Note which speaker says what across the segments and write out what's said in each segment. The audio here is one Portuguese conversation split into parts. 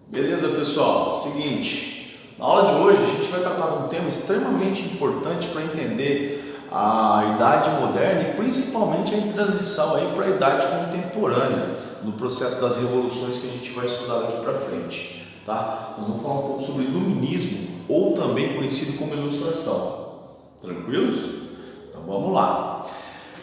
Speaker 1: Beleza, pessoal? Seguinte, na aula de hoje a gente vai tratar de um tema extremamente importante para entender a idade moderna e principalmente a transição aí para a idade contemporânea no processo das revoluções que a gente vai estudar daqui para frente, tá? Nós vamos falar um pouco sobre iluminismo, ou também conhecido como ilustração. Tranquilos? Então vamos lá.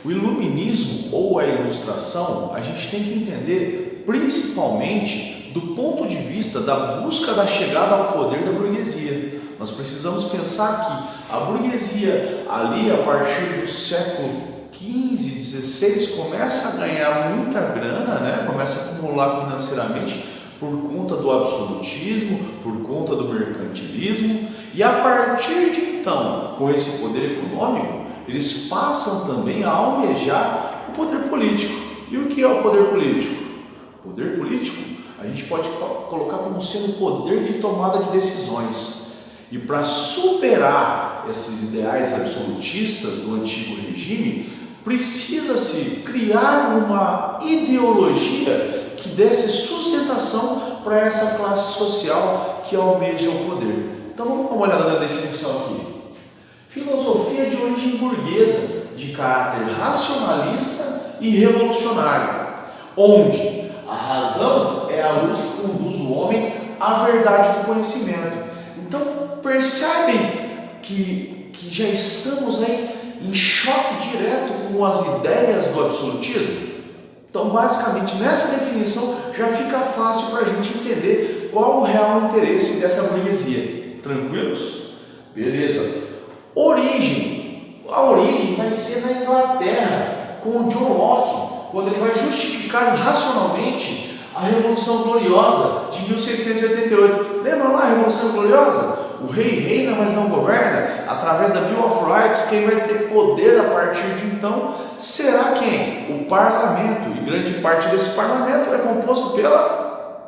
Speaker 1: O iluminismo ou a ilustração a gente tem que entender principalmente do ponto de vista da busca da chegada ao poder da burguesia. Nós precisamos pensar que a burguesia ali a partir do século XV, XVI começa a ganhar muita grana, né? Começa a acumular financeiramente por conta do absolutismo, por conta do mercantilismo, e a partir de então, com esse poder econômico, eles passam também a almejar o poder político. E o que é o poder político? O poder político a gente pode colocar como sendo o poder de tomada de decisões. E para superar esses ideais absolutistas do antigo regime, precisa-se criar uma ideologia que desse sustentação para essa classe social que almeja o poder. Então vamos dar uma olhada na definição aqui. Filosofia de origem burguesa, de caráter racionalista e revolucionário, onde a razão é a luz que conduz o homem à verdade do conhecimento. Então percebem que já estamos aí em choque direto com as ideias do absolutismo? Então basicamente nessa definição já fica fácil para a gente entender qual o real interesse dessa burguesia. Tranquilos? Beleza. A origem vai ser na Inglaterra, com o John Locke, quando ele vai justificar racionalmente a Revolução Gloriosa de 1688. Lembra lá a Revolução Gloriosa? O rei reina, mas não governa. Através da Bill of Rights, quem vai ter poder a partir de então será quem? O parlamento. E grande parte desse parlamento é composto pela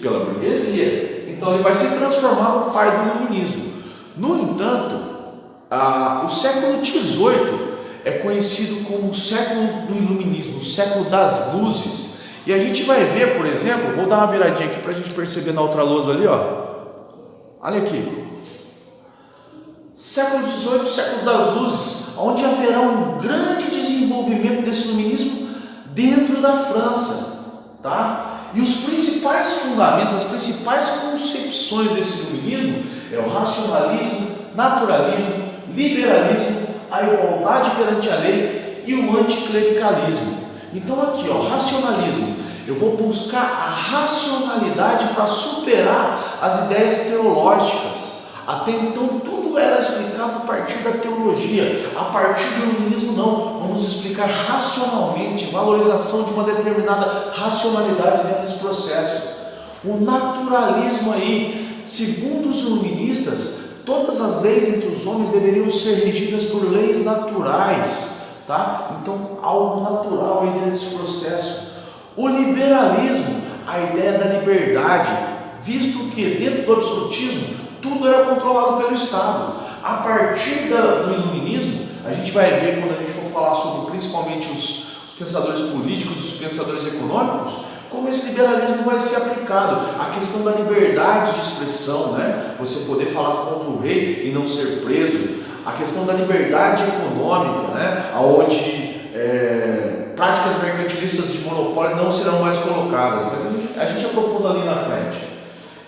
Speaker 1: burguesia. Então ele vai se transformar no pai do iluminismo. No entanto, o século XVIII é conhecido como o século do iluminismo, o século das luzes. E a gente vai ver, por exemplo, vou dar uma viradinha aqui para a gente perceber na outra lousa ali, ó. Olha aqui. Século XVIII, século das luzes, onde haverá um grande desenvolvimento desse iluminismo dentro da França, tá? E os principais fundamentos, as principais concepções desse iluminismo é o racionalismo, naturalismo, liberalismo, a igualdade perante a lei e o anticlericalismo. Então aqui, ó, racionalismo. Eu vou buscar a racionalidade para superar as ideias teológicas. Até então tudo era explicado a partir da teologia, a partir do iluminismo não. Vamos explicar racionalmente, valorização de uma determinada racionalidade dentro desse processo. O naturalismo aí, segundo os iluministas, todas as leis entre os homens deveriam ser regidas por leis naturais, tá? Então, algo natural aí dentro desse processo. O liberalismo, a ideia da liberdade, visto que dentro do absolutismo tudo era controlado pelo Estado. A partir do iluminismo, a gente vai ver quando a gente for falar sobre principalmente os pensadores políticos, os pensadores econômicos, como esse liberalismo vai ser aplicado. A questão da liberdade de expressão, né? Você poder falar contra o rei e não ser preso. A questão da liberdade econômica, né? Onde práticas mercantilistas de monopólio não serão mais colocadas. Mas a gente aprofunda ali na frente.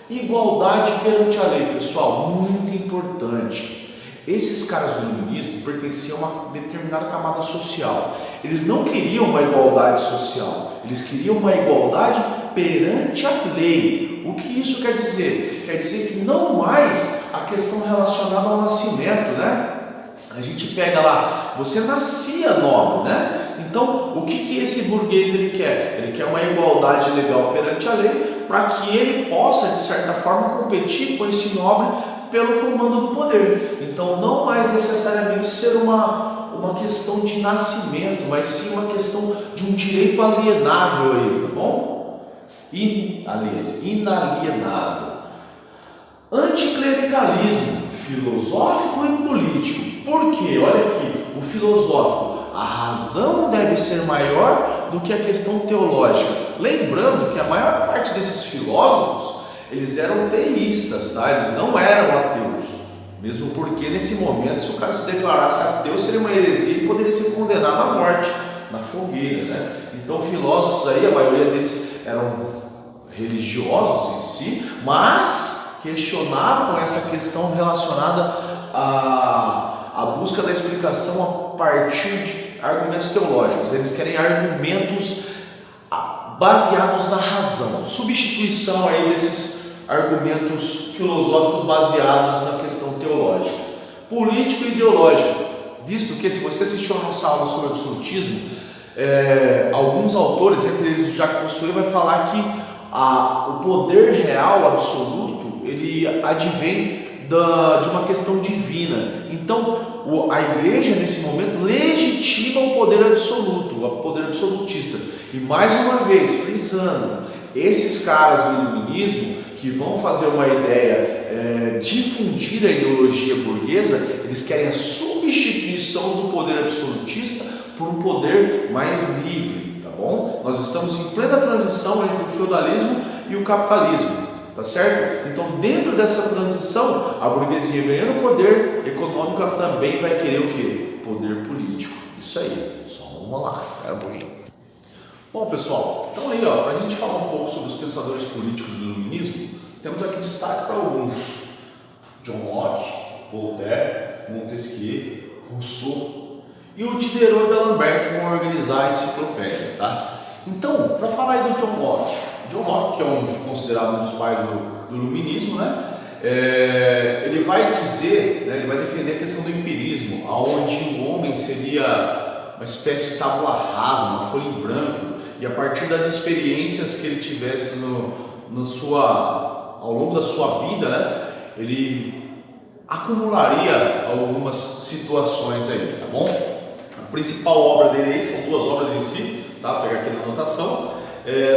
Speaker 1: Igualdade perante a lei, pessoal, muito importante. Esses caras do iluminismo pertenciam a uma determinada camada social. Eles não queriam uma igualdade social, eles queriam uma igualdade perante a lei. O que isso quer dizer? Quer dizer que não mais a questão relacionada ao nascimento, né? A gente pega lá, você nascia nobre, né? Então, o que esse burguês ele quer? Ele quer uma igualdade legal perante a lei, para que ele possa, de certa forma, competir com esse nobre pelo comando do poder. Então, não mais necessariamente ser uma questão de nascimento, mas sim uma questão de um direito alienável aí, tá bom? Inalienável. Anticlericalismo, filosófico e político. Por quê? Olha aqui, o filosófico, a razão deve ser maior do que a questão teológica. Lembrando que a maior parte desses filósofos eles eram teístas, tá? Eles não eram ateus, mesmo porque nesse momento, se o cara se declarasse ateu, seria uma heresia e poderia ser condenado à morte na fogueira, né? Então filósofos aí, a maioria deles eram religiosos em si, mas questionavam essa questão relacionada à busca da explicação a partir de argumentos teológicos. Eles querem argumentos baseados na razão, substituição aí desses argumentos filosóficos baseados na questão teológica. Político e ideológico, visto que, se você assistiu a nossa aula sobre absolutismo, alguns autores, entre eles o Jacques Rousseau, vai falar que o poder real absoluto ele advém de uma questão divina. Então a igreja nesse momento legitima o poder absoluto, o poder absolutista. E mais uma vez, frisando, esses caras do iluminismo que vão fazer uma ideia, difundir a ideologia burguesa, eles querem a substituição do poder absolutista por um poder mais livre, tá bom? Nós estamos em plena transição entre o feudalismo e o capitalismo, tá certo? Então, dentro dessa transição, a burguesia ganhando poder econômico, ela também vai querer o quê? Poder político. Isso aí, só vamos lá, espera um pouquinho. Bom, pessoal, então aí, para a gente falar um pouco sobre os pensadores políticos do iluminismo, temos aqui destaque para alguns: John Locke, Voltaire, Montesquieu, Rousseau e o Diderot e D'Alembert, que vão organizar a enciclopédia, tá? Então, para falar aí do John Locke, que é considerado um dos pais do iluminismo, né? Ele vai dizer, né, ele vai defender a questão do empirismo, onde o homem seria uma espécie de tábua rasa, uma folha em branco, e a partir das experiências que ele tivesse ao longo da sua vida, né, ele acumularia algumas situações aí, tá bom? A principal obra dele aí, são duas obras em si, tá? Vou pegar aqui na anotação,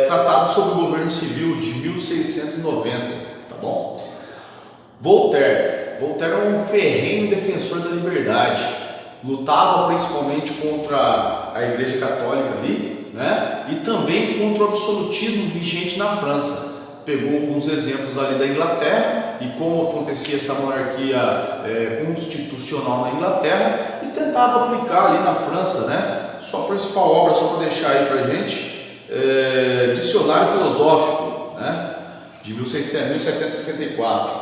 Speaker 1: Tratado sobre o Governo Civil de 1690, tá bom? Voltaire é um ferrenho defensor da liberdade, lutava principalmente contra a Igreja Católica ali, né? E também contra o absolutismo vigente na França. Pegou alguns exemplos ali da Inglaterra e como acontecia essa monarquia constitucional na Inglaterra e tentava aplicar ali na França, né? Sua principal obra, só para deixar aí para gente, Dicionário Filosófico, né? De 1764,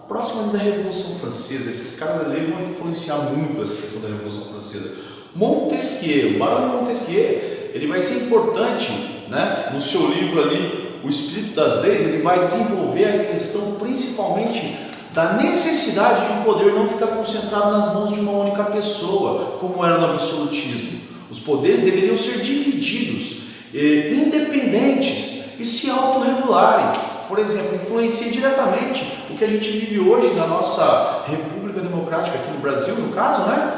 Speaker 1: próximo da Revolução Francesa. Esses caras ali vão influenciar muito essa questão da Revolução Francesa. Montesquieu, o Barão de Montesquieu, ele vai ser importante, né? No seu livro ali, O Espírito das Leis, ele vai desenvolver a questão principalmente da necessidade de o poder não ficar concentrado nas mãos de uma única pessoa, como era no absolutismo. Os poderes deveriam ser divididos, independentes e se autorregularem. Por exemplo, influencia diretamente o que a gente vive hoje na nossa República Democrática, aqui no Brasil, no caso, né?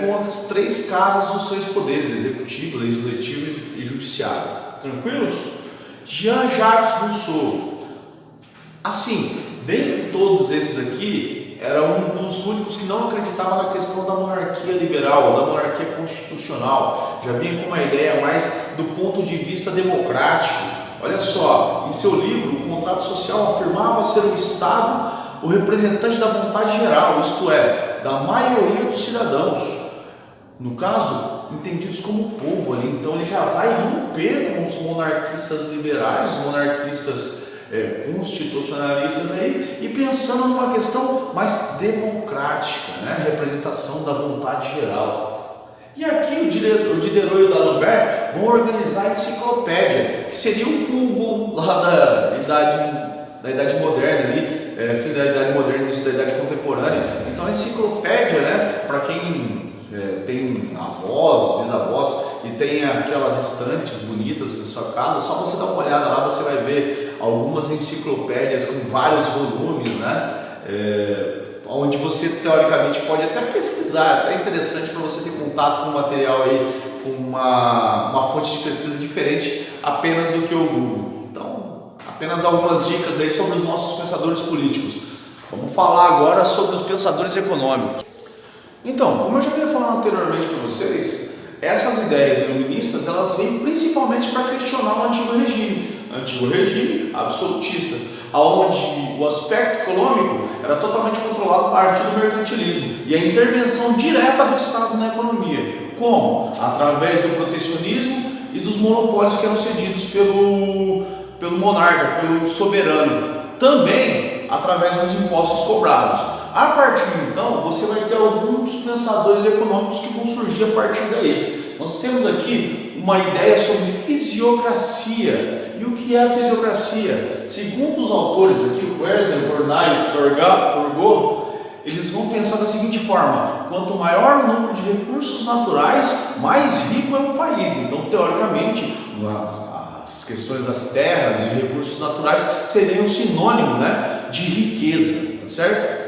Speaker 1: Com as três casas dos três poderes: executivo, legislativo e judiciário. Tranquilos? Jean-Jacques Rousseau. Assim, dentre todos esses aqui, era um dos únicos que não acreditava na questão da monarquia liberal, da monarquia constitucional. Já vinha com uma ideia mais do ponto de vista democrático. Olha só, em seu livro, o Contrato Social afirmava ser o Estado o representante da vontade geral, isto é, da maioria dos cidadãos. No caso, entendidos como povo ali. Então ele já vai romper com os monarquistas liberais, os monarquistas constitucionalistas aí, e pensando numa questão mais democrática, né? Representação da vontade geral. E aqui o Diderot e o D'Alembert vão organizar a enciclopédia, que seria o Google lá da idade moderna ali, fim da idade moderna, início da idade contemporânea. Então a enciclopédia, né, para quem tem avós, bisavós e tem aquelas estantes bonitas na sua casa, só você dar uma olhada lá, você vai ver algumas enciclopédias com vários volumes, né? Onde você teoricamente pode até pesquisar, é interessante para você ter contato com um material aí, com uma fonte de pesquisa diferente apenas do que o Google. Então, apenas algumas dicas aí sobre os nossos pensadores políticos. Vamos falar agora sobre os pensadores econômicos. Então, como eu já vinha falando anteriormente para vocês, essas ideias iluministas, elas vêm principalmente para questionar o antigo regime. antigo regime absolutista, onde o aspecto econômico era totalmente controlado a partir do mercantilismo e a intervenção direta do Estado na economia. Como? Através do protecionismo e dos monopólios que eram cedidos pelo monarca, pelo soberano. Também através dos impostos cobrados. A partir de então, você vai ter alguns pensadores econômicos que vão surgir a partir daí. Nós temos aqui uma ideia sobre fisiocracia. E o que é a fisiocracia? Segundo os autores aqui, o Wesley, o Bornai, o Turgot, eles vão pensar da seguinte forma: quanto maior o número de recursos naturais, mais rico é um país. Então, teoricamente, as questões das terras e recursos naturais seriam um sinônimo, né, de riqueza, tá certo?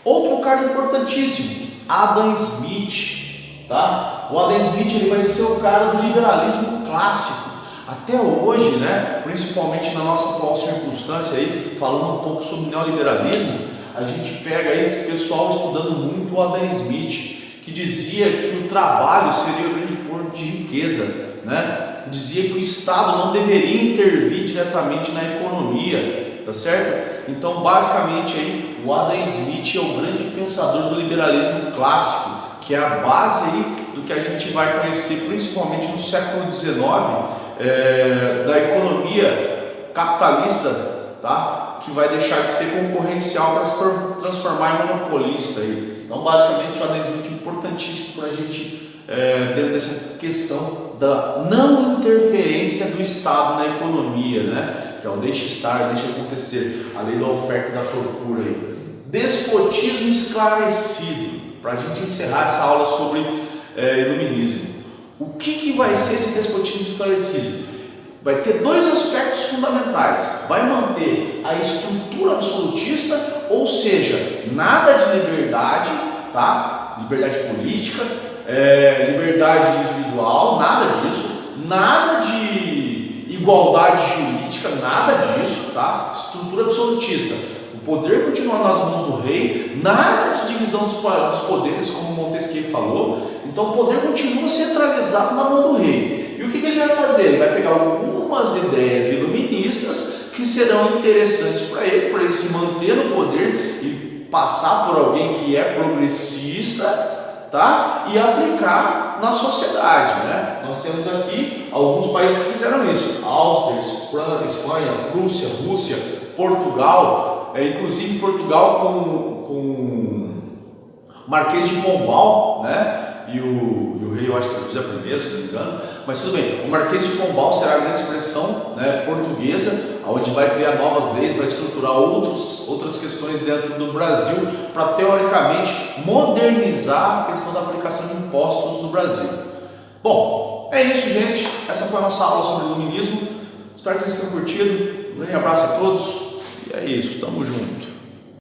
Speaker 1: Outro cara importantíssimo, Adam Smith, tá? O Adam Smith ele vai ser o cara do liberalismo clássico. Até hoje, né, principalmente na nossa atual circunstância aí, falando um pouco sobre neoliberalismo, a gente pega aí esse pessoal estudando muito o Adam Smith, que dizia que o trabalho seria a grande fonte de riqueza, né? Dizia que o Estado não deveria intervir diretamente na economia, tá certo? Então, basicamente aí, o Adam Smith é o grande pensador do liberalismo clássico, que é a base aí do que a gente vai conhecer, principalmente no século XIX, da economia capitalista, tá? Que vai deixar de ser concorrencial para se transformar em monopolista aí. Então, basicamente, o Adam Smith é importantíssimo para a gente, dentro dessa questão da não interferência do Estado na economia, né? Que é o deixa estar, deixa acontecer, a lei da oferta e da procura aí. Despotismo esclarecido, para a gente encerrar essa aula sobre iluminismo. O que vai ser esse despotismo esclarecido? Vai ter dois aspectos fundamentais. Vai manter a estrutura absolutista, ou seja, nada de liberdade, tá? Liberdade política, liberdade individual, nada disso, nada de igualdade jurídica, nada disso, tá? Estrutura absolutista. O poder continua nas mãos do rei, nada de divisão dos poderes, como Montesquieu falou. Então o poder continua centralizado na mão do rei. E o que ele vai fazer? Ele vai pegar algumas ideias iluministas que serão interessantes para ele se manter no poder e passar por alguém que é progressista, tá? E aplicar na sociedade, né? Nós temos aqui alguns países que fizeram isso: Áustria, Espanha, Prússia, Rússia, Portugal, inclusive Portugal com o Marquês de Pombal, né? E o rei, eu acho que é José I, se não me engano, mas tudo bem. O Marquês de Pombal será a grande expressão, né, portuguesa, onde vai criar novas leis, vai estruturar outras questões dentro do Brasil para, teoricamente, modernizar a questão da aplicação de impostos no Brasil. Bom, é isso, gente. Essa foi a nossa aula sobre iluminismo. Espero que vocês tenham curtido. Um grande abraço a todos e é isso, tamo junto.